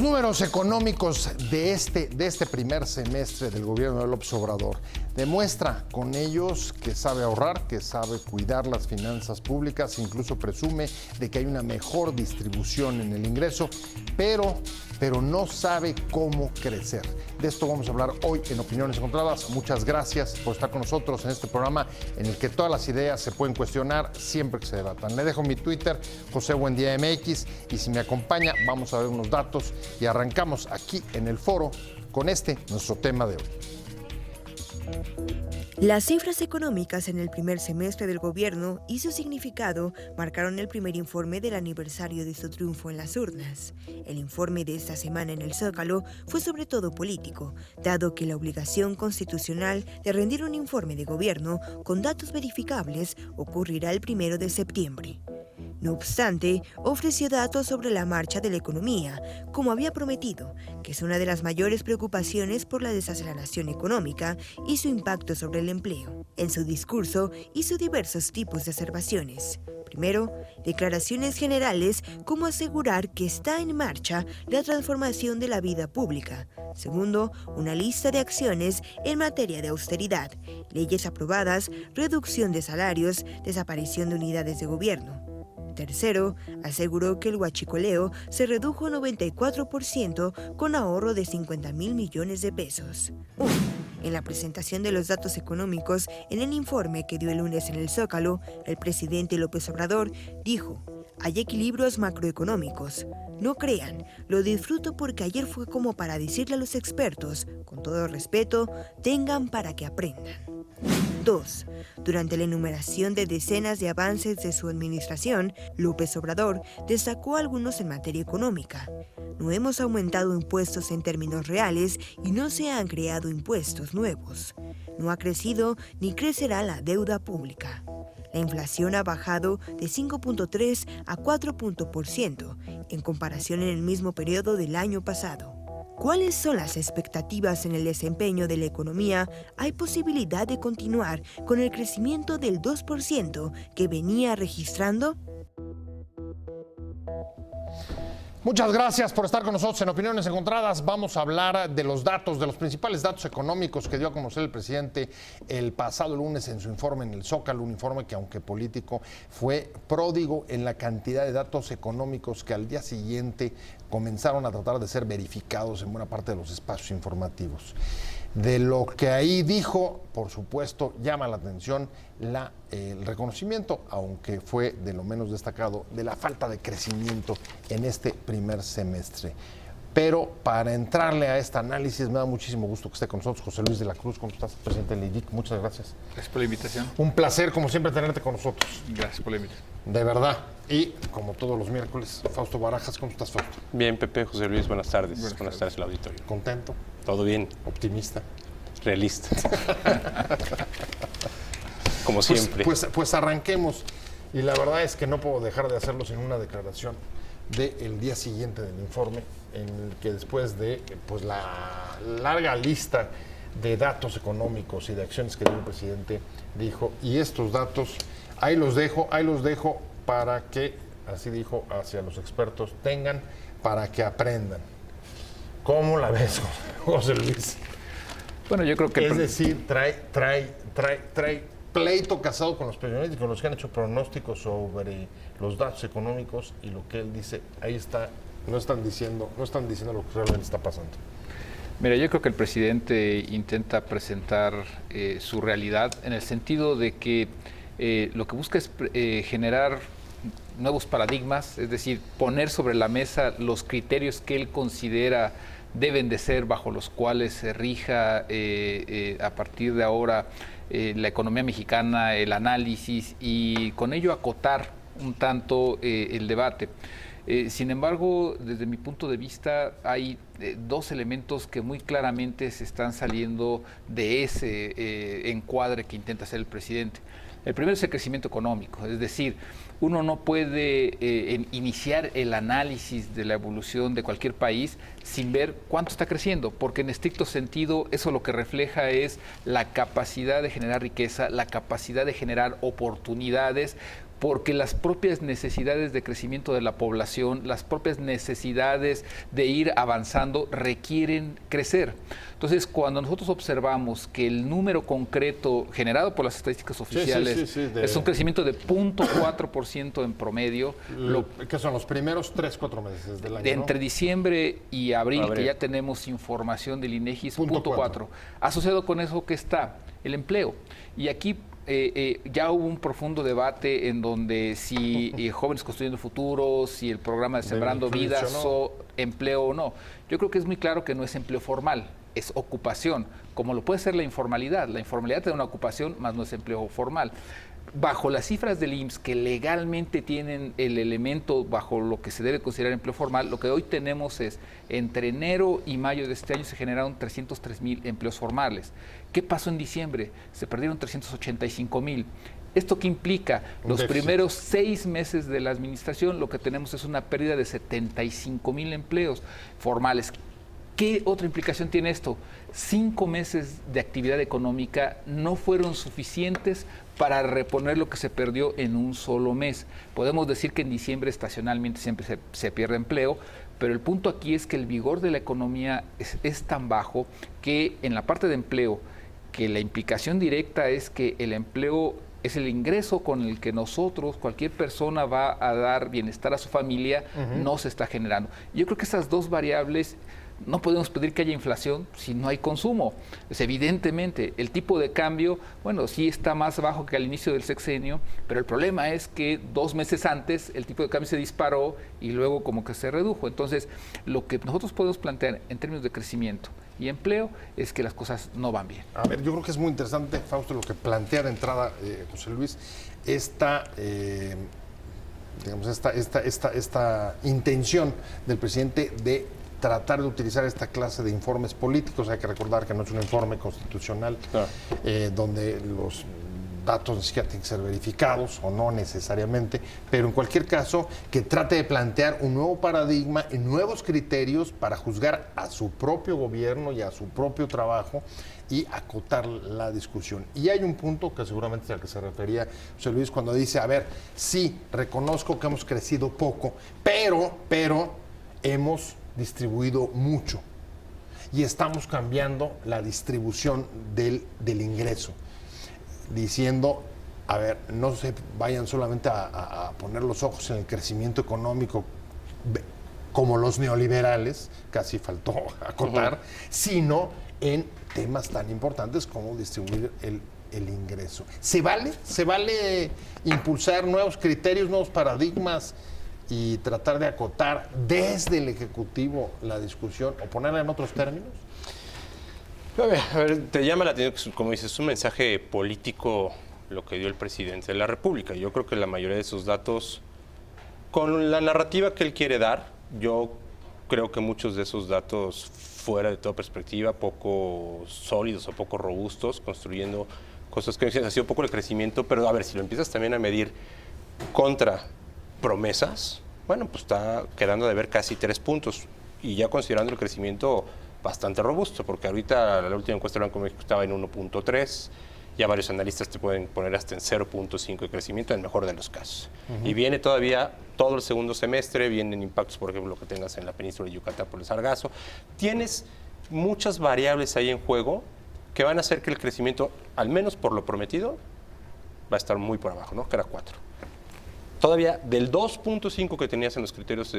números económicos de este primer semestre del gobierno de López Obrador demuestra con ellos que sabe ahorrar, que sabe cuidar las finanzas públicas, incluso presume de que hay una mejor distribución en el ingreso, pero no sabe cómo crecer. De esto vamos a hablar hoy en Opiniones Encontradas. Muchas gracias por estar con nosotros en este programa en el que todas las ideas se pueden cuestionar siempre que se debatan. Le dejo mi Twitter, José Buendía MX, y si me acompaña vamos a ver unos datos y arrancamos aquí en el foro con nuestro tema de hoy. Las cifras económicas en el primer semestre del gobierno y su significado marcaron el primer informe del aniversario de su triunfo en las urnas. El informe de esta semana en el Zócalo fue sobre todo político, dado que la obligación constitucional de rendir un informe de gobierno con datos verificables ocurrirá el 1 de septiembre. No obstante, ofreció datos sobre la marcha de la economía, como había prometido, que es una de las mayores preocupaciones por la desaceleración económica y su impacto sobre el empleo. En su discurso hizo diversos tipos de observaciones. Primero, declaraciones generales como asegurar que está en marcha la transformación de la vida pública. Segundo, una lista de acciones en materia de austeridad, leyes aprobadas, reducción de salarios, desaparición de unidades de gobierno. Tercero, aseguró que el huachicoleo se redujo 94% con ahorro de 50,000 millones de pesos. En la presentación de los datos económicos en el informe que dio el lunes en el Zócalo, el presidente López Obrador dijo: hay equilibrios macroeconómicos. No crean, lo disfruto porque ayer fue como para decirle a los expertos, con todo respeto, tengan para que aprendan. 2. Durante la enumeración de decenas de avances de su administración, López Obrador destacó algunos en materia económica. No hemos aumentado impuestos en términos reales y no se han creado impuestos nuevos. No ha crecido ni crecerá la deuda pública. La inflación ha bajado de 5.3 a 4% en comparación en el mismo periodo del año pasado. ¿Cuáles son las expectativas en el desempeño de la economía? ¿Hay posibilidad de continuar con el crecimiento del 2% que venía registrando? Muchas gracias por estar con nosotros en Opiniones Encontradas. Vamos a hablar de los datos, de los principales datos económicos que dio a conocer el presidente el pasado lunes en su informe en el Zócalo, un informe que, aunque político, fue pródigo en la cantidad de datos económicos que al día siguiente comenzaron a tratar de ser verificados en buena parte de los espacios informativos. De lo que ahí dijo, por supuesto, llama la atención el reconocimiento, aunque fue de lo menos destacado, de la falta de crecimiento en este primer semestre. Pero para entrarle a este análisis, me da muchísimo gusto que esté con nosotros José Luis de la Cruz. ¿Cómo estás, presidente del IDIC? Muchas gracias. Gracias por la invitación. Un placer, como siempre, tenerte con nosotros. Gracias por la invitación. De verdad. Y, como todos los miércoles, Fausto Barajas. ¿Cómo estás, Fausto? Bien, Pepe, José Luis, buenas tardes. Buenas tardes al auditorio. ¿Contento? ¿Todo bien? ¿Optimista? Realista. Como siempre. Pues arranquemos. Y la verdad es que no puedo dejar de hacerlo sin una declaración del día siguiente del informe, en el que después de la larga lista de datos económicos y de acciones que dio el presidente, dijo: y estos datos, ahí los dejo para que, así dijo, hacia los expertos, tengan para que aprendan. ¿Cómo la ves, José Luis? Bueno, yo creo que... Es decir, trae pleito casado con los periodistas y con los que han hecho pronósticos sobre los datos económicos, y lo que él dice, ahí está, no están diciendo lo que realmente está pasando. Mira, yo creo que el presidente intenta presentar su realidad en el sentido de que lo que busca es generar nuevos paradigmas, es decir, poner sobre la mesa los criterios que él considera deben de ser bajo los cuales se rija a partir de ahora la economía mexicana, el análisis, y con ello acotar un tanto el debate. Sin embargo, desde mi punto de vista, hay dos elementos que muy claramente se están saliendo de ese encuadre que intenta hacer el presidente. El primero es el crecimiento económico, es decir, uno no puede iniciar el análisis de la evolución de cualquier país sin ver cuánto está creciendo, porque en estricto sentido eso lo que refleja es la capacidad de generar riqueza, la capacidad de generar oportunidades porque las propias necesidades de crecimiento de la población, las propias necesidades de ir avanzando requieren crecer. Entonces, cuando nosotros observamos que el número concreto generado por las estadísticas oficiales es un crecimiento de 0.4% en promedio. Que son los primeros 3-4 meses del año, entre diciembre y abril, que ya tenemos información del INEGI, es 0.4. Asociado con eso, ¿qué está? El empleo. Y aquí ya hubo un profundo debate en donde si Jóvenes Construyendo el Futuro, si el programa de Sembrando Vidas o empleo o no. Yo creo que es muy claro que no es empleo formal, es ocupación, como lo puede ser la informalidad. La informalidad te da una ocupación, más no es empleo formal. Bajo las cifras del IMSS, que legalmente tienen el elemento bajo lo que se debe considerar empleo formal, lo que hoy tenemos es, entre enero y mayo de este año se generaron 303,000 empleos formales. ¿Qué pasó en diciembre? Se perdieron 385,000. ¿Esto qué implica? Los primeros 6 meses de la administración, lo que tenemos es una pérdida de 75,000 empleos formales. ¿Qué otra implicación tiene esto? 5 meses de actividad económica no fueron suficientes para reponer lo que se perdió en un solo mes. Podemos decir que en diciembre estacionalmente siempre se pierde empleo, pero el punto aquí es que el vigor de la economía es tan bajo que en la parte de empleo, que la implicación directa es que el empleo es el ingreso con el que nosotros, cualquier persona va a dar bienestar a su familia, no se está generando. Yo creo que esas dos variables. No podemos pedir que haya inflación si no hay consumo. Pues evidentemente, el tipo de cambio, bueno, sí está más bajo que al inicio del sexenio, pero el problema es que 2 meses antes el tipo de cambio se disparó y luego como que se redujo. Entonces, lo que nosotros podemos plantear en términos de crecimiento y empleo es que las cosas no van bien. A ver, yo creo que es muy interesante, Fausto, lo que plantea de entrada José Luis, esta intención del presidente de tratar de utilizar esta clase de informes políticos. Hay que recordar que no es un informe constitucional donde los datos ni siquiera tienen que ser verificados o no necesariamente, pero en cualquier caso que trate de plantear un nuevo paradigma y nuevos criterios para juzgar a su propio gobierno y a su propio trabajo y acotar la discusión. Y hay un punto que seguramente es al que se refería José Luis cuando dice, a ver, sí, reconozco que hemos crecido poco, pero hemos distribuido mucho y estamos cambiando la distribución del ingreso, diciendo, a ver, no se vayan solamente a poner los ojos en el crecimiento económico como los neoliberales, casi faltó acotar, sino en temas tan importantes como distribuir el ingreso. ¿Se vale impulsar nuevos criterios, nuevos paradigmas y tratar de acotar desde el Ejecutivo la discusión o ponerla en otros términos? A ver, te llama la atención, como dices, es un mensaje político lo que dio el presidente de la República. Yo creo que la mayoría de esos datos, con la narrativa que él quiere dar, yo creo que muchos de esos datos, fuera de toda perspectiva, poco sólidos o poco robustos, construyendo cosas que ha sido poco el crecimiento, pero a ver, si lo empiezas también a medir contra promesas, bueno, pues está quedando de ver casi 3 puntos y ya considerando el crecimiento bastante robusto, porque ahorita la última encuesta del Banco de México estaba en 1.3, ya varios analistas te pueden poner hasta en 0.5 de crecimiento en el mejor de los casos. Y viene todavía todo el segundo semestre, vienen impactos, por ejemplo, que tengas en la península de Yucatán por el sargazo. Tienes muchas variables ahí en juego que van a hacer que el crecimiento, al menos por lo prometido, va a estar muy por abajo, ¿no? Que era 4. Todavía del 2.5 que tenías en los criterios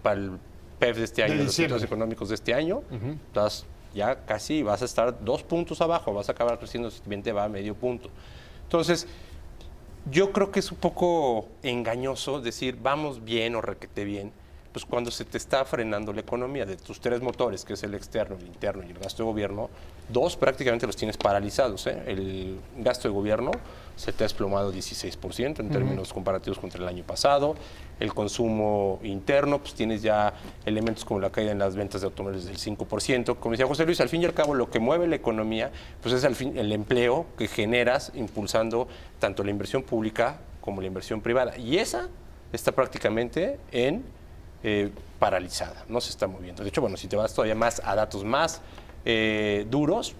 para el PEF de este año, los criterios económicos de este año, estás ya casi vas a estar 2 puntos abajo, vas a acabar creciendo, si bien te va a medio punto. Entonces, yo creo que es un poco engañoso decir vamos bien o requete bien, pues cuando se te está frenando la economía de tus 3 motores, que es el externo, el interno y el gasto de gobierno, 2 prácticamente los tienes paralizados. El gasto de gobierno se te ha desplomado 16% en términos comparativos contra el año pasado. El consumo interno, pues tienes ya elementos como la caída en las ventas de automóviles del 5%. Como decía José Luis, al fin y al cabo lo que mueve la economía pues es el empleo que generas impulsando tanto la inversión pública como la inversión privada. Y esa está prácticamente paralizada, no se está moviendo. De hecho, bueno, si te vas todavía más a datos más duros,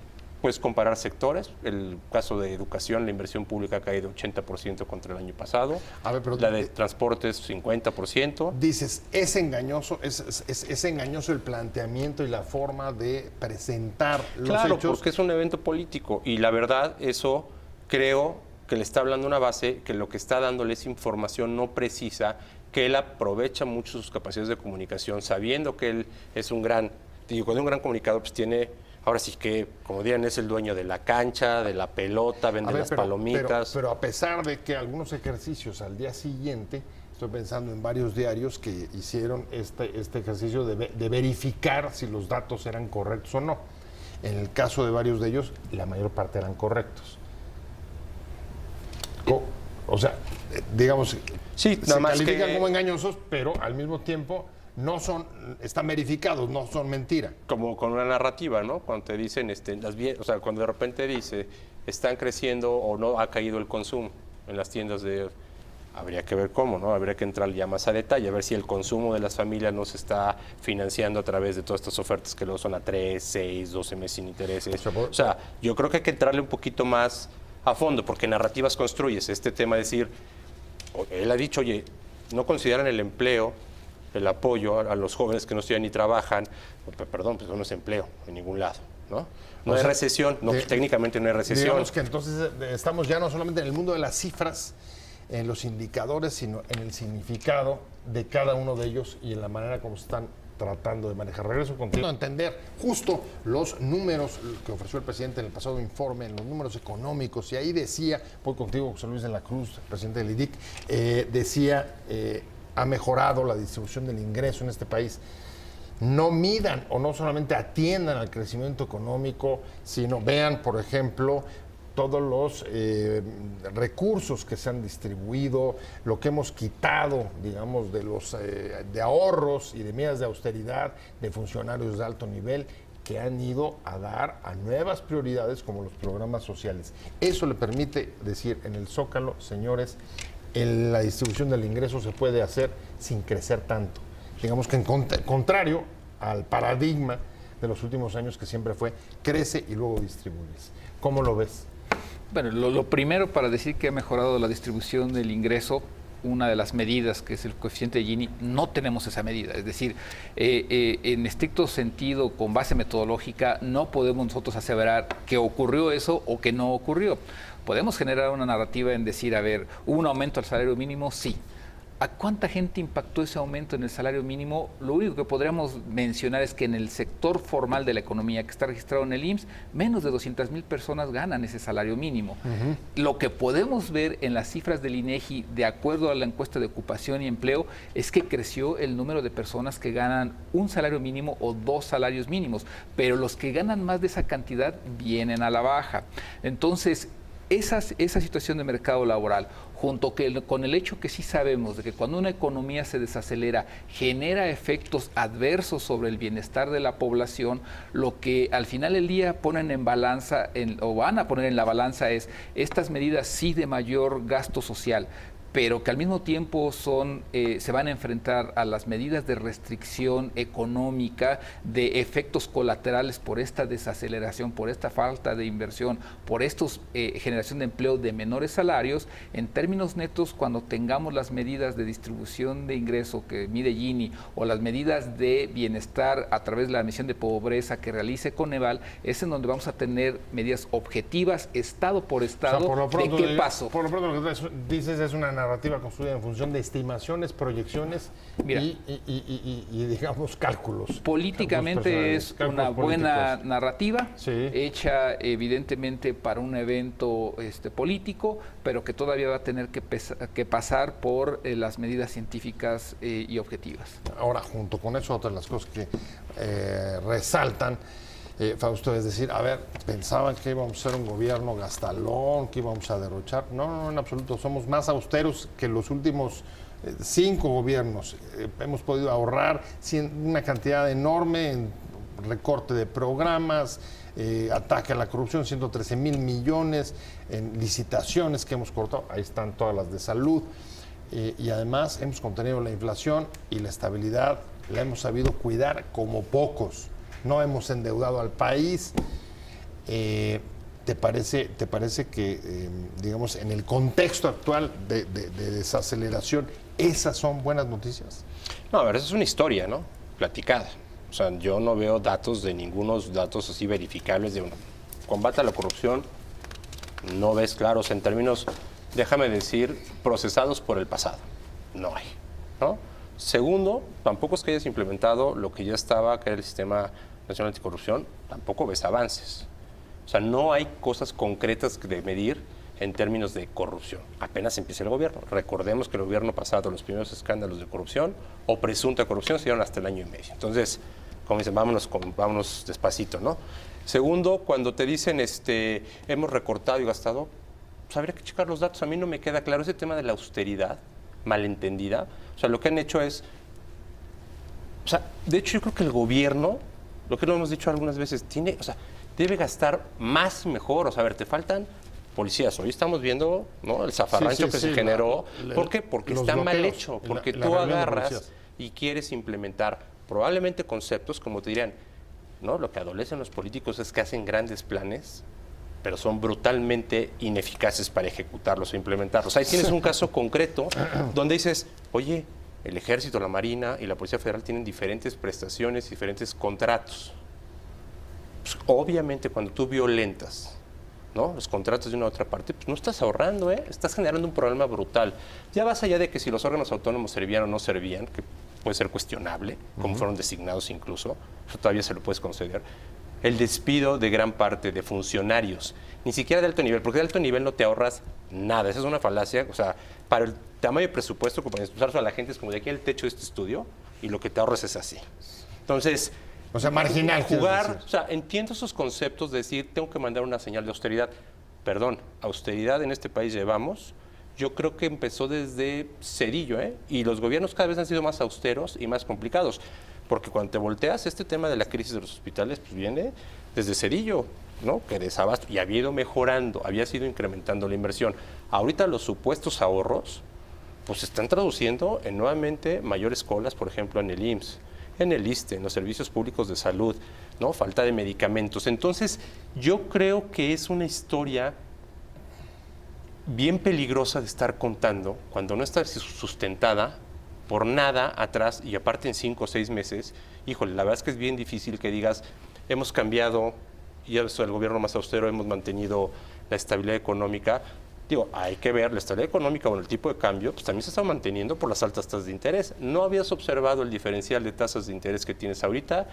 puedes comparar sectores. El caso de educación, la inversión pública ha caído 80% contra el año pasado. A ver, pero la de transportes, 50%. Dices, es engañoso el planteamiento y la forma de presentar los Claro, hechos. porque es un evento político y la verdad, eso creo que le está hablando una base que lo que está dándole es información no precisa, que él aprovecha mucho sus capacidades de comunicación, sabiendo que él es un gran, cuando un gran comunicador, pues tiene, ahora sí que, como dirían, es el dueño de la cancha, de la pelota, vende las palomitas. Pero a pesar de que algunos ejercicios al día siguiente, estoy pensando en varios diarios que hicieron este ejercicio de verificar si los datos eran correctos o no. En el caso de varios de ellos, la mayor parte eran correctos. O sea, digamos, sí, se nada más califican que como engañosos, pero al mismo tiempo están verificados, no son mentira. como con una narrativa, ¿no? Cuando te dicen, o sea, cuando de repente dice, están creciendo o no ha caído el consumo en las tiendas habría que ver cómo, ¿no? Habría que entrar ya más a detalle, a ver si el consumo de las familias no se está financiando a través de todas estas ofertas que luego son a 3, 6, 12 meses sin intereses. O sea, yo creo que hay que entrarle un poquito más a fondo, porque narrativas construyes. Este tema de decir, él ha dicho, oye, no consideran el empleo, el apoyo a los jóvenes que no estudian ni trabajan. Perdón, pues no es empleo en ningún lado, ¿no? No hay recesión, técnicamente no hay recesión. Digamos que entonces estamos ya no solamente en el mundo de las cifras, en los indicadores, sino en el significado de cada uno de ellos y en la manera como se están tratando de manejar. Regreso contigo a entender justo los números que ofreció el presidente en el pasado informe, en los números económicos, y ahí decía, voy contigo, José Luis de la Cruz, presidente del IDIC, decía, ha mejorado la distribución del ingreso en este país. No midan o no solamente atiendan al crecimiento económico, sino vean, por ejemplo, todos los recursos que se han distribuido, lo que hemos quitado, digamos, de los de ahorros y de medidas de austeridad de funcionarios de alto nivel que han ido a dar a nuevas prioridades como los programas sociales. Eso le permite decir en el Zócalo, señores, la distribución del ingreso se puede hacer sin crecer tanto. Digamos que en contrario al paradigma de los últimos años que siempre fue crece y luego distribuyes. ¿Cómo lo ves? Bueno, lo primero para decir que ha mejorado la distribución del ingreso, una de las medidas que es el coeficiente de Gini, no tenemos esa medida. Es decir, en estricto sentido, con base metodológica, no podemos nosotros aseverar que ocurrió eso o que no ocurrió. Podemos generar una narrativa en decir, a ver, ¿hubo un aumento al salario mínimo? Sí. ¿A cuánta gente impactó ese aumento en el salario mínimo? Lo único que podríamos mencionar es que en el sector formal de la economía que está registrado en el IMSS, menos de 200,000 personas ganan ese salario mínimo. Lo que podemos ver en las cifras del INEGI, de acuerdo a la encuesta de ocupación y empleo, es que creció el número de personas que ganan un salario mínimo o 2 salarios mínimos, pero los que ganan más de esa cantidad vienen a la baja. Entonces, esa situación de mercado laboral, junto con el hecho que sí sabemos de que cuando una economía se desacelera, genera efectos adversos sobre el bienestar de la población, lo que al final del día ponen en balanza, o van a poner en la balanza, es estas medidas sí de mayor gasto social, pero que al mismo tiempo se van a enfrentar a las medidas de restricción económica, de efectos colaterales por esta desaceleración, por esta falta de inversión, por estos generación de empleo de menores salarios. En términos netos, cuando tengamos las medidas de distribución de ingreso que mide Gini o las medidas de bienestar a través de la medición de pobreza que realice Coneval, es en donde vamos a tener medidas objetivas, estado por estado, por lo pronto, de qué pasó. Por lo pronto lo que dices es una narrativa construida en función de estimaciones, proyecciones y digamos cálculos. Políticamente es una buena narrativa, sí, hecha evidentemente para un evento político, pero que todavía va a tener que pasar por las medidas científicas y objetivas. Ahora, junto con eso, otras de las cosas que resaltan, Fausto, es decir, a ver, pensaban que íbamos a ser un gobierno gastalón, que íbamos a derrochar. No, en absoluto. Somos más austeros que los últimos 5 gobiernos. Hemos podido ahorrar una cantidad enorme en recorte de programas, ataque a la corrupción, 113,000 millones en licitaciones que hemos cortado. Ahí están todas las de salud. Y además hemos contenido la inflación y la estabilidad. La hemos sabido cuidar como pocos. No hemos endeudado al país. ¿Te parece que, digamos, en el contexto actual de desaceleración, esas son buenas noticias? No, a ver, esa es una historia, ¿no? Platicada. O sea, yo no veo datos datos así verificables de combate a la corrupción. No ves claros en términos, déjame decir, procesados por el pasado. No hay, ¿no? Segundo, tampoco es que hayas implementado lo que ya estaba, que era el Sistema Nacional Anticorrupción, tampoco ves avances. O sea, no hay cosas concretas de medir en términos de corrupción. Apenas empieza el gobierno. Recordemos que el gobierno pasado, los primeros escándalos de corrupción o presunta corrupción se dieron hasta el 1.5 años. Entonces, como dicen, vámonos despacito, ¿no? Segundo, cuando te dicen, hemos recortado y gastado, pues habría que checar los datos. A mí no me queda claro ese tema de la austeridad malentendida. O sea, lo que han hecho es... O sea, de hecho, yo creo que el gobierno, lo que lo hemos dicho algunas veces, debe gastar más y mejor. O sea, a ver, te faltan policías. Hoy estamos viendo, ¿no?, el zafarrancho que se generó. ¿Por qué? Porque está mal hecho. Porque tú agarras y quieres implementar probablemente conceptos, como te dirían, ¿no? Lo que adolecen los políticos es que hacen grandes planes, pero son brutalmente ineficaces para ejecutarlos o implementarlos. Ahí tienes un caso concreto donde dices, oye, el Ejército, la Marina y la Policía Federal tienen diferentes prestaciones, diferentes contratos. Pues, obviamente, cuando tú violentas, ¿no?, los contratos de una u otra parte, pues no estás ahorrando, estás generando un problema brutal. Ya más allá de que si los órganos autónomos servían o no servían, que puede ser cuestionable, como fueron designados incluso, eso todavía se lo puedes conceder. El despido de gran parte de funcionarios, ni siquiera de alto nivel, porque de alto nivel no te ahorras nada. Esa es una falacia. O sea, para el tamaño de presupuesto que pones a la gente es como de aquí el techo de este estudio y lo que te ahorras es así. Entonces, o sea, marginal. Jugar, o sea, entiendo esos conceptos de decir, tengo que mandar una señal de austeridad. Perdón, austeridad en este país llevamos, yo creo que empezó desde Cedillo, y los gobiernos cada vez han sido más austeros y más complicados. Porque cuando te volteas, este tema de la crisis de los hospitales pues viene desde Cedillo, ¿no?, que desabasto, y había ido mejorando, había sido incrementando la inversión. Ahorita los supuestos ahorros pues se están traduciendo en nuevamente mayores colas, por ejemplo, en el IMSS, en el ISSSTE, en los servicios públicos de salud, ¿no?, falta de medicamentos. Entonces, yo creo que es una historia bien peligrosa de estar contando cuando no está sustentada por nada atrás, y aparte en 5 o 6 meses, híjole, la verdad es que es bien difícil que digas, hemos cambiado, y eso el gobierno más austero, hemos mantenido la estabilidad económica. Digo, hay que ver la estabilidad económica, el tipo de cambio, pues también se está manteniendo por las altas tasas de interés. No habías observado el diferencial de tasas de interés que tienes ahorita,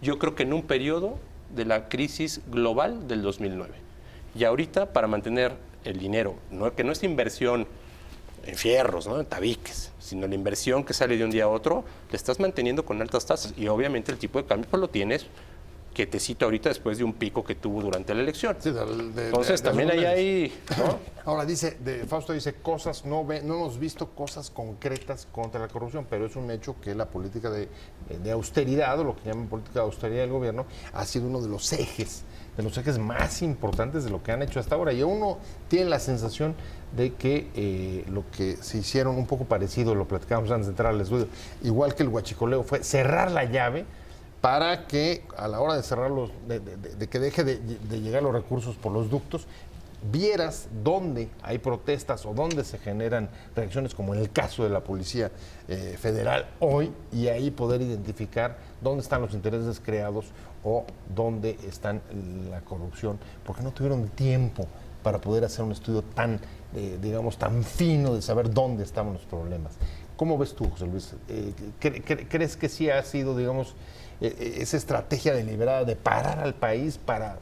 yo creo que en un periodo de la crisis global del 2009. Y ahorita, para mantener el dinero, que no es inversión en fierros, ¿no?, en tabiques, sino la inversión que sale de un día a otro, la estás manteniendo con altas tasas. Y obviamente el tipo de cambio pues lo tienes quietecito ahorita después de un pico que tuvo durante la elección. Sí, entonces también ahí hay, ¿no? Ahora Fausto dice cosas, no hemos visto cosas concretas contra la corrupción, pero es un hecho que la política de austeridad, o lo que llaman política de austeridad del gobierno, ha sido uno de los ejes más importantes de lo que han hecho hasta ahora. Y uno tiene la sensación de que lo que se hicieron un poco parecido, lo platicábamos antes de entrar al estudio, igual que el huachicoleo, fue cerrar la llave para que a la hora de cerrarlos, de que deje de llegar los recursos por los ductos, vieras dónde hay protestas o dónde se generan reacciones, como en el caso de la Policía Federal hoy, y ahí poder identificar dónde están los intereses creados o dónde están la corrupción, porque no tuvieron tiempo para poder hacer un estudio tan, digamos, tan fino de saber dónde estaban los problemas. ¿Cómo ves tú, José Luis? ¿Crees que sí ha sido, digamos, esa estrategia deliberada de parar al país para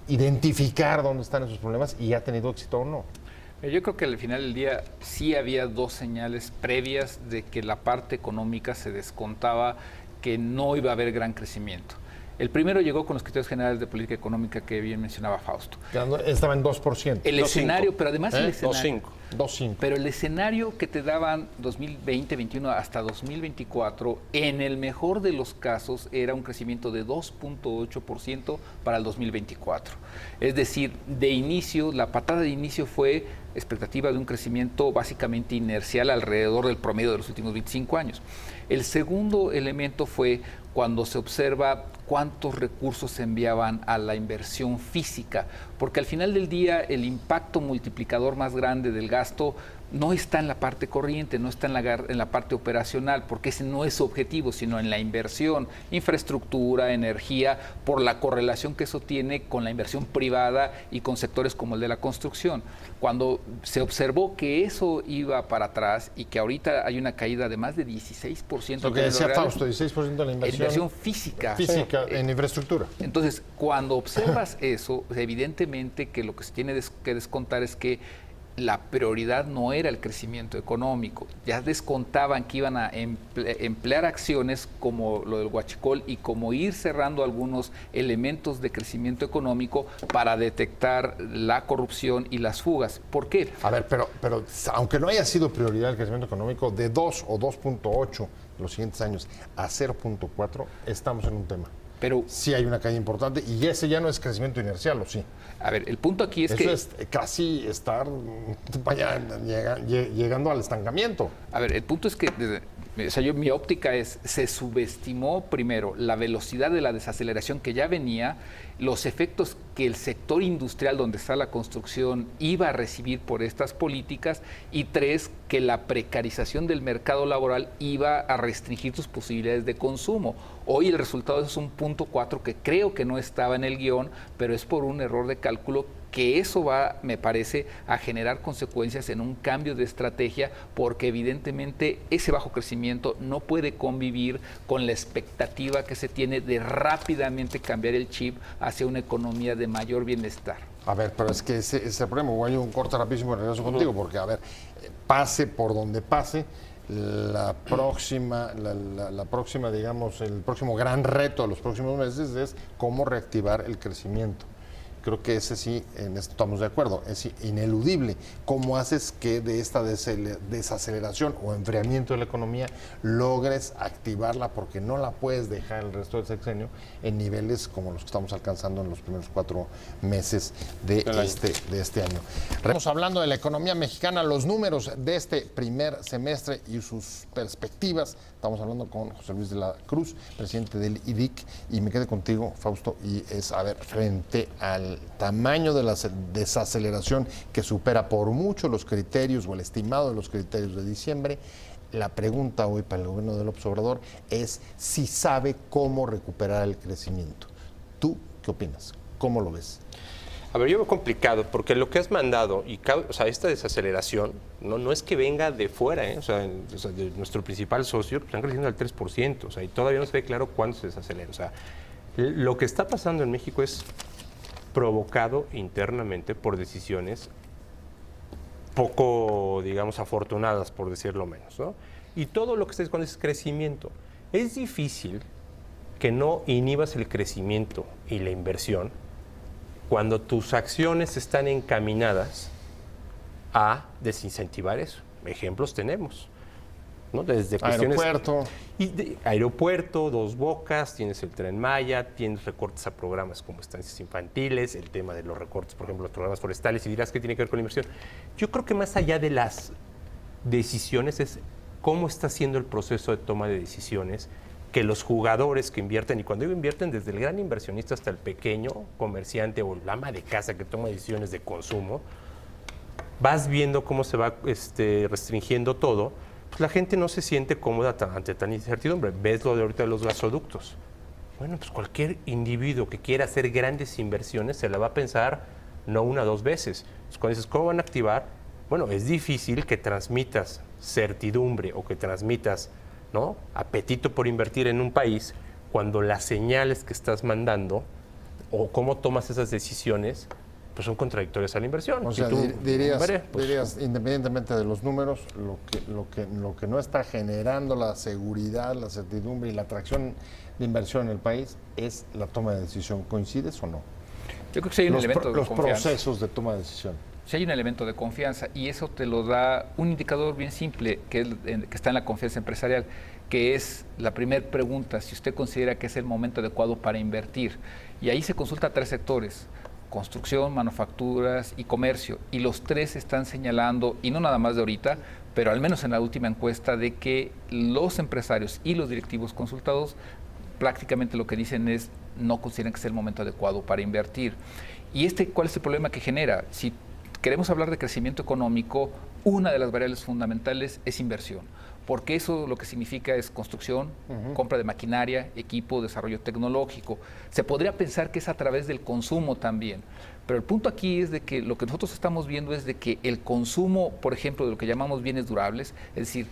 identificar dónde están esos problemas, y ha tenido éxito o no? Yo creo que al final del día sí había 2 señales previas de que la parte económica se descontaba, que no iba a haber gran crecimiento. El primero llegó con los criterios generales de política económica que bien mencionaba Fausto. Estaba en 2%. El escenario, pero además el escenario... 2.5. Pero el escenario que te daban 2020, 2021 hasta 2024, en el mejor de los casos, era un crecimiento de 2.8% para el 2024. Es decir, de inicio, la patada de inicio fue expectativa de un crecimiento básicamente inercial alrededor del promedio de los últimos 25 años. El segundo elemento fue cuando se observa cuántos recursos se enviaban a la inversión física, porque al final del día el impacto multiplicador más grande del gasto no está en la parte corriente, no está en la parte operacional, porque ese no es su objetivo, sino en la inversión, infraestructura, energía, por la correlación que eso tiene con la inversión privada y con sectores como el de la construcción. Cuando se observó que eso iba para atrás y que ahorita hay una caída de más de 16%. Lo que decía Fausto, 16% de la inversión física. Física en infraestructura. Entonces, cuando observas eso, evidentemente que lo que se tiene que descontar es que la prioridad no era el crecimiento económico. Ya descontaban que iban a emplear acciones como lo del huachicol y como ir cerrando algunos elementos de crecimiento económico para detectar la corrupción y las fugas. ¿Por qué? A ver, pero aunque no haya sido prioridad el crecimiento económico, de 2 o 2.8 los siguientes años a 0.4, estamos en un tema. Pero sí hay una caída importante y ese ya no es crecimiento inercial, ¿o sí? A ver, el punto aquí es que... Eso es casi estar llegando al estancamiento. A ver, el punto es que, mi óptica es, se subestimó primero la velocidad de la desaceleración que ya venía, los efectos que el sector industrial donde está la construcción iba a recibir por estas políticas, y 3, que la precarización del mercado laboral iba a restringir sus posibilidades de consumo. Hoy el resultado es un 0.4 que creo que no estaba en el guión, pero es por un error de cálculo, que eso va, me parece, a generar consecuencias en un cambio de estrategia, porque evidentemente ese bajo crecimiento no puede convivir con la expectativa que se tiene de rápidamente cambiar el chip hacia una economía de mayor bienestar. A ver, pero es que ese problema, voy a un corte rapidísimo y regreso contigo, porque, a ver, pase por donde pase, la próxima, digamos, el próximo gran reto de los próximos meses es cómo reactivar el crecimiento. Creo que ese sí, en esto estamos de acuerdo, es ineludible. ¿Cómo haces que de esta desaceleración o enfriamiento de la economía logres activarla? Porque no la puedes dejar el resto del sexenio en niveles como los que estamos alcanzando en los primeros 4 meses de este año. Estamos hablando de la economía mexicana, los números de este primer semestre y sus perspectivas. Estamos hablando con José Luis de la Cruz, presidente del IDIC, y me quedé contigo, Fausto, y es, a ver, frente al tamaño de la desaceleración que supera por mucho los criterios o el estimado de los criterios de diciembre, la pregunta hoy para el gobierno de López Obrador es si sabe cómo recuperar el crecimiento. ¿Tú qué opinas? ¿Cómo lo ves? A ver, yo veo complicado, porque lo que has mandado, esta desaceleración, no es que venga de fuera, o sea, de nuestro principal socio, pues, están creciendo al 3%, y todavía no se ve claro cuándo se desacelera. O sea, lo que está pasando en México es provocado internamente por decisiones poco, digamos, afortunadas, por decirlo menos, ¿no? Y todo lo que está con ese crecimiento. Es difícil que no inhibas el crecimiento y la inversión cuando tus acciones están encaminadas a desincentivar eso. Ejemplos tenemos, ¿no? Desde cuestiones... Aeropuerto, Dos Bocas, tienes el Tren Maya, tienes recortes a programas como estancias infantiles, el tema de los recortes, por ejemplo, los programas forestales, y dirás que tiene que ver con la inversión. Yo creo que más allá de las decisiones es cómo está siendo el proceso de toma de decisiones, que los jugadores que invierten, y cuando digo invierten, desde el gran inversionista hasta el pequeño comerciante o el ama de casa que toma decisiones de consumo, vas viendo cómo se va restringiendo todo. Pues la gente no se siente cómoda ante tal incertidumbre. Ves lo de ahorita de los gasoductos. Bueno, pues cualquier individuo que quiera hacer grandes inversiones se la va a pensar no 1 o 2 veces. Entonces, cuando dices, ¿cómo van a activar? Bueno, es difícil que transmitas certidumbre o que transmitas, ¿no?, apetito por invertir en un país cuando las señales que estás mandando o cómo tomas esas decisiones pues son contradictorias a la inversión. O sea, dirías, independientemente de los números, lo que no está generando la seguridad, la certidumbre y la atracción de inversión en el país es la toma de decisión. ¿Coincides o no? Yo creo que sí hay un elemento de confianza. Los procesos de toma de decisión. Si hay un elemento de confianza, y eso te lo da un indicador bien simple que está en la confianza empresarial, que es la primera pregunta, si usted considera que es el momento adecuado para invertir. Y ahí se consulta a 3 sectores: construcción, manufacturas y comercio. Y los 3 están señalando, y no nada más de ahorita, pero al menos en la última encuesta, de que los empresarios y los directivos consultados prácticamente lo que dicen es no consideran que sea el momento adecuado para invertir. ¿Y cuál es el problema que genera? Si queremos hablar de crecimiento económico, una de las variables fundamentales es inversión, porque eso lo que significa es construcción, compra de maquinaria, equipo, desarrollo tecnológico. Se podría pensar que es a través del consumo también, pero el punto aquí es de que lo que nosotros estamos viendo es de que el consumo, por ejemplo, de lo que llamamos bienes durables, es decir,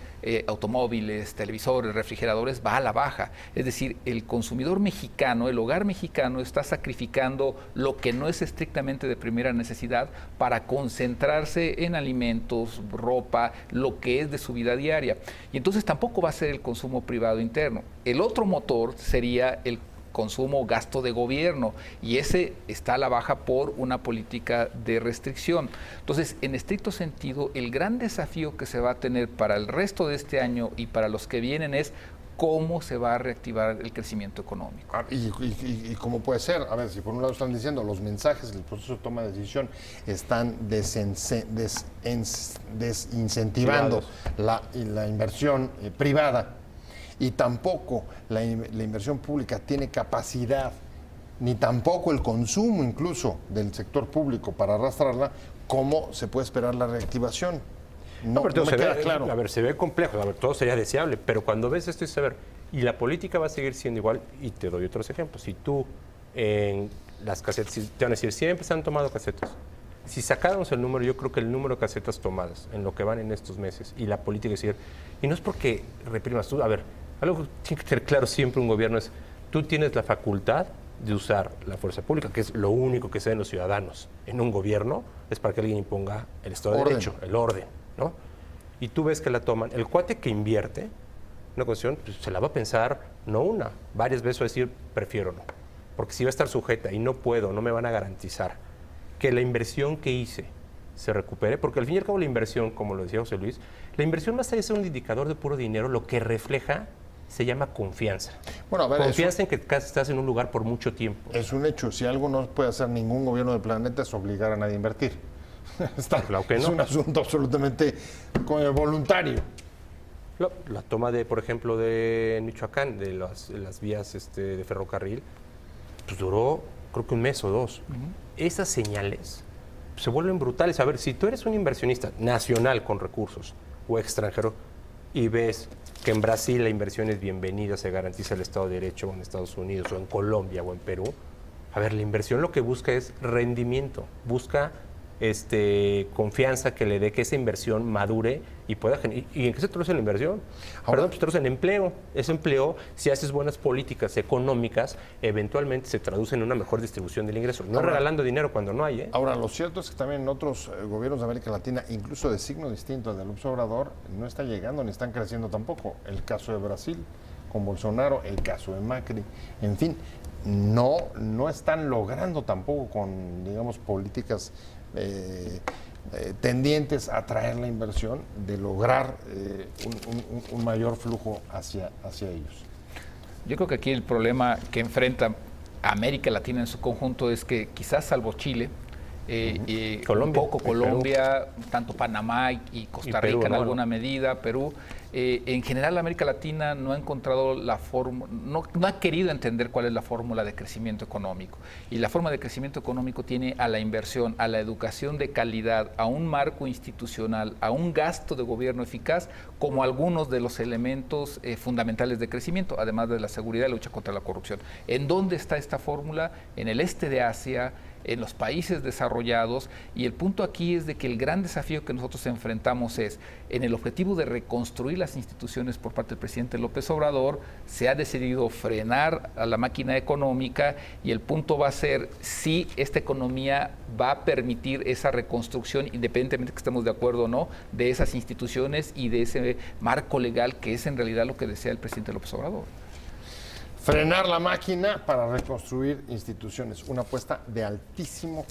automóviles, televisores, refrigeradores, va a la baja. Es decir, el consumidor mexicano, el hogar mexicano está sacrificando lo que no es estrictamente de primera necesidad para concentrarse en alimentos, ropa, lo que es de su vida diaria. Y entonces tampoco va a ser el consumo privado interno. El otro motor sería el consumo, gasto de gobierno, y ese está a la baja por una política de restricción. Entonces, en estricto sentido, el gran desafío que se va a tener para el resto de este año y para los que vienen es cómo se va a reactivar el crecimiento económico. ¿Y cómo puede ser? A ver, si por un lado están diciendo los mensajes del proceso de toma de decisión están desincentivando la inversión privada, y tampoco la inversión pública tiene capacidad, ni tampoco el consumo incluso del sector público para arrastrarla, ¿cómo se puede esperar la reactivación? No me queda claro. A ver, se ve complejo, a ver, todo sería deseable, pero cuando ves esto dices, a ver, y la política va a seguir siendo igual, y te doy otros ejemplos. Si tú en las casetas, te van a decir, siempre se han tomado casetas. Si sacáramos el número, yo creo que el número de casetas tomadas en lo que van en estos meses, y la política decir, y no es porque reprimas tú, a ver, algo que tiene que tener claro siempre un gobierno es, tú tienes la facultad de usar la fuerza pública, que es lo único que se den los ciudadanos en un gobierno, es para que alguien imponga el Estado de Derecho, el orden, ¿no? Y tú ves que la toman, el cuate que invierte una cuestión, pues, se la va a pensar, no una, varias veces va a decir, prefiero no, porque si va a estar sujeta y no puedo, no me van a garantizar que la inversión que hice se recupere, porque al fin y al cabo la inversión, como lo decía José Luis, la inversión más allá de ser un indicador de puro dinero, lo que refleja se llama confianza. Bueno, a ver, confianza en que estás en un lugar por mucho tiempo. Es un hecho. Si algo no puede hacer ningún gobierno del planeta es obligar a nadie a invertir. Claro que no. Es un asunto absolutamente voluntario. La toma de, por ejemplo, de Michoacán, de las vías de ferrocarril, pues duró creo que un mes o dos. Esas señales se vuelven brutales. A ver, si tú eres un inversionista nacional con recursos o extranjero y ves que en Brasil la inversión es bienvenida, se garantiza el Estado de Derecho, o en Estados Unidos, o en Colombia, o en Perú. A ver, la inversión lo que busca es rendimiento, busca confianza que le dé que esa inversión madure y pueda generar. ¿Y en qué se traduce la inversión? Ahora pues se traduce en empleo. Ese empleo, si haces buenas políticas económicas, eventualmente se traduce en una mejor distribución del ingreso. No regalando dinero cuando no hay. Ahora, lo cierto es que también en otros gobiernos de América Latina, incluso de signo distinto al del López Obrador, no está llegando ni están creciendo tampoco. El caso de Brasil con Bolsonaro, el caso de Macri, en fin, no están logrando tampoco con, digamos, políticas tendientes a atraer la inversión, de lograr un mayor flujo hacia ellos. Yo creo que aquí el problema que enfrenta América Latina en su conjunto es que quizás salvo Chile, Colombia, un poco Colombia, tanto Panamá y Costa Rica en alguna medida, Perú, en general América Latina no ha encontrado la fórmula, no ha querido entender cuál es la fórmula de crecimiento económico. Y la forma de crecimiento económico tiene a la inversión, a la educación de calidad, a un marco institucional, a un gasto de gobierno eficaz, como algunos de los elementos fundamentales de crecimiento, además de la seguridad y la lucha contra la corrupción. ¿En dónde está esta fórmula? En el este de Asia, en los países desarrollados, y el punto aquí es de que el gran desafío que nosotros enfrentamos es, en el objetivo de reconstruir las instituciones por parte del presidente López Obrador, se ha decidido frenar a la máquina económica, y el punto va a ser si esta economía va a permitir esa reconstrucción, independientemente que estemos de acuerdo o no, de esas instituciones y de ese marco legal que es en realidad lo que desea el presidente López Obrador. Frenar la máquina para reconstruir instituciones. Una apuesta de altísimo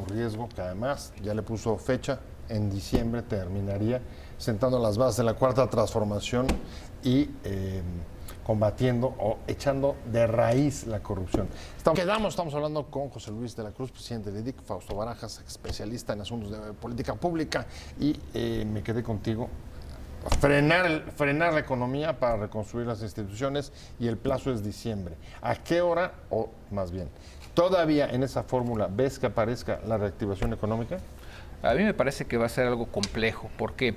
riesgo, que además ya le puso fecha, en diciembre terminaría sentando las bases de la cuarta transformación y combatiendo o echando de raíz la corrupción. Estamos hablando con José Luis de la Cruz, presidente del IDIC, Fausto Barajas, especialista en asuntos de política pública, y me quedé contigo. frenar la economía para reconstruir las instituciones y el plazo es diciembre. ¿A qué hora, o más bien, todavía en esa fórmula ves que aparezca la reactivación económica? A mí me parece que va a ser algo complejo, porque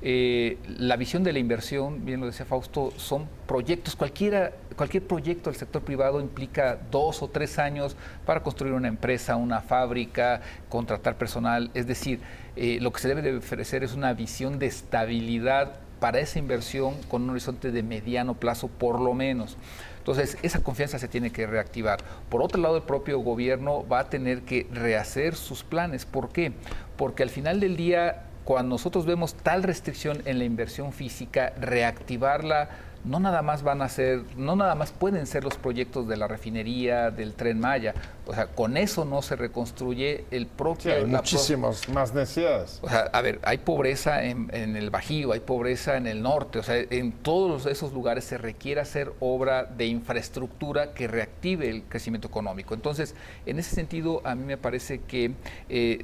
la visión de la inversión, bien lo decía Fausto, son proyectos, cualquier proyecto del sector privado implica 2 o 3 años para construir una empresa, una fábrica, contratar personal, es decir, lo que se debe de ofrecer es una visión de estabilidad para esa inversión con un horizonte de mediano plazo por lo menos. Entonces, esa confianza se tiene que reactivar. Por otro lado, el propio gobierno va a tener que rehacer sus planes. ¿Por qué? Porque al final del día, cuando nosotros vemos tal restricción en la inversión física, reactivarla no nada más pueden ser los proyectos de la refinería, del Tren Maya. O sea, con eso no se reconstruye el propio... Sí, hay muchísimas más necesidades. O sea, a ver, hay pobreza en el Bajío, hay pobreza en el norte. O sea, en todos esos lugares se requiere hacer obra de infraestructura que reactive el crecimiento económico. Entonces, en ese sentido, a mí me parece que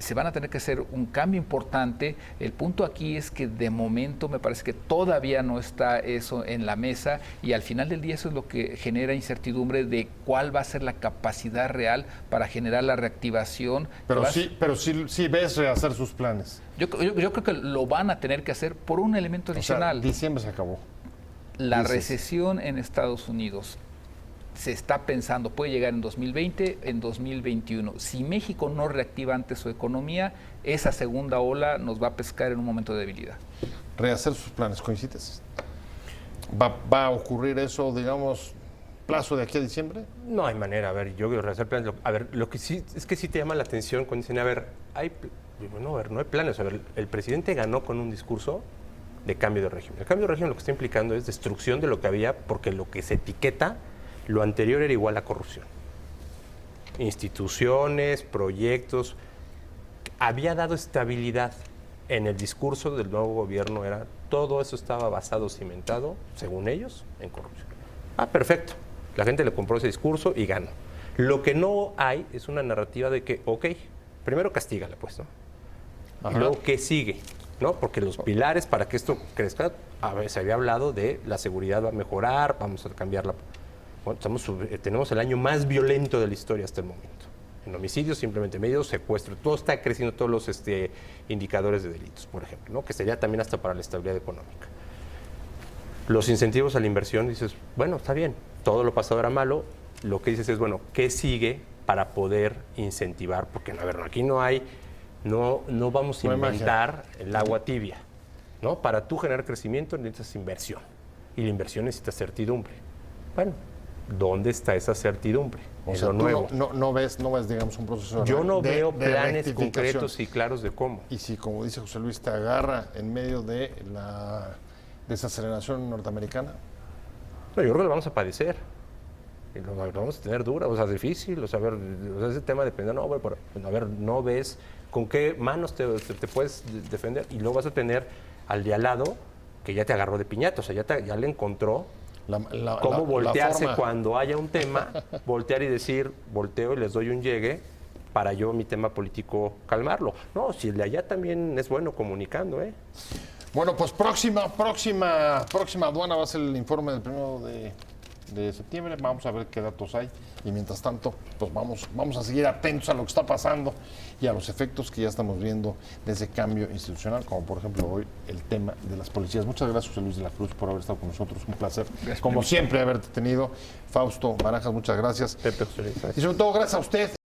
se van a tener que hacer un cambio importante. El punto aquí es que de momento me parece que todavía no está eso en la mesa y al final del día eso es lo que genera incertidumbre de cuál va a ser la capacidad real para generar la reactivación. Pero sí ves rehacer sus planes. Yo creo que lo van a tener que hacer por un elemento adicional. O sea, diciembre se acabó. La recesión en Estados Unidos se está pensando, puede llegar en 2020, en 2021. Si México no reactiva antes su economía, esa segunda ola nos va a pescar en un momento de debilidad. Rehacer sus planes, ¿coincides? ¿Va a ocurrir eso, digamos, plazo de aquí a diciembre? No hay manera. A ver, yo quiero rehacer planes. A ver, lo que sí es que sí te llama la atención cuando dicen, a ver, no hay planes. A ver, el presidente ganó con un discurso de cambio de régimen. El cambio de régimen lo que está implicando es destrucción de lo que había, porque lo que se etiqueta, lo anterior era igual a corrupción. Instituciones, proyectos, había dado estabilidad. En el discurso del nuevo gobierno todo eso estaba basado, cimentado, según ellos, en corrupción. Perfecto. La gente le compró ese discurso y ganó. Lo que no hay es una narrativa de que, ok, primero castígala, pues, ¿no? Ajá. Y luego, ¿qué sigue? ¿No? Porque los pilares para que esto crezca, se había hablado de la seguridad va a mejorar, vamos a cambiarla. Bueno, tenemos el año más violento de la historia hasta el momento. En homicidios, simplemente medios, secuestro, todo está creciendo, todos los indicadores de delitos, por ejemplo, ¿no? Que sería también hasta para la estabilidad económica. Los incentivos a la inversión, dices, bueno, está bien, todo lo pasado era malo, lo que dices es, bueno, ¿qué sigue para poder incentivar? Porque, a ver, aquí no vamos a inventar el agua tibia, ¿no? Para tú generar crecimiento necesitas inversión, y la inversión necesita certidumbre. Bueno, ¿dónde está esa certidumbre? O sea, nuevo. No ves, digamos, un proceso Yo no de veo planes rectificación concretos y claros de cómo. Y si, como dice José Luis, te agarra en medio de la desaceleración norteamericana. No, yo creo que lo vamos a padecer. Y lo vamos a tener dura, o sea, difícil. O sea, ese tema depende. No, bueno, a ver, no ves con qué manos te puedes defender y luego vas a tener al de al lado que ya te agarró de piñata, o sea, ya le encontró cómo voltearse cuando haya un tema, voltear y decir, volteo y les doy un llegue para yo mi tema político calmarlo. No, si el de allá también es bueno comunicando, ¿eh? Bueno, pues próxima aduana va a ser el informe del 1 de septiembre. Vamos a ver qué datos hay. Y mientras tanto, pues vamos a seguir atentos a lo que está pasando y a los efectos que ya estamos viendo de ese cambio institucional, como por ejemplo hoy el tema de las policías. Muchas gracias, José Luis de la Cruz, por haber estado con nosotros. Un placer, como siempre, haberte tenido. Fausto Barajas, muchas gracias. Pepe, José Luis, gracias. Y sobre todo, gracias a usted.